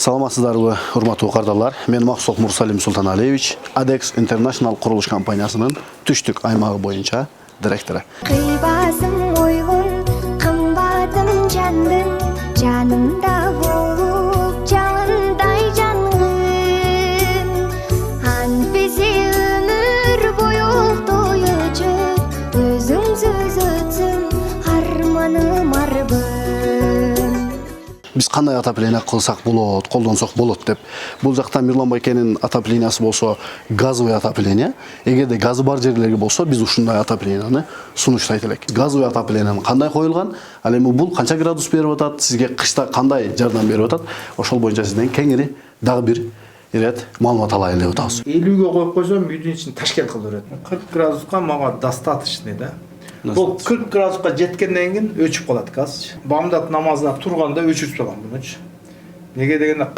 Саламатсыздарбы, урматтуу кардарлар. Мен Максут Мурсалим Султаналиевич, ADEX International курулуш компаниясынын түштүк аймагы боюнча директору. Кыйбасым ойгун, кымбатым жандын, жанымда болуп жалындай жаным. Анписи өмүр бою тоючу, өзүңсүз өтсүн арманым арбын. Биз кандай отопление кылсак болот, колдонсок болот деп. Бул жакта Мирлан Байкенин отоплениясы болсо газовый отопление. Эгерде газы бар жерлерге болсо биз ушундай отопленияны сунуштайт элек. Газовый отопление кандай коюлган? Ал эми бул канча градус берип атат, сизге кышта кандай жардам берип атат? Ошол боюнча сизден кеңири дагы бир ирет маалымат алайлы деп атабыз. 50'ге коюп койсом үйдүн ичин Ташкент кылып берет. 40 градуска мага достаточный да. Бул 40 градуска жеткенден кийин өчүп калат газ. Бамдат намазына турганда өчүрүп салам мунучу. Неге дегенде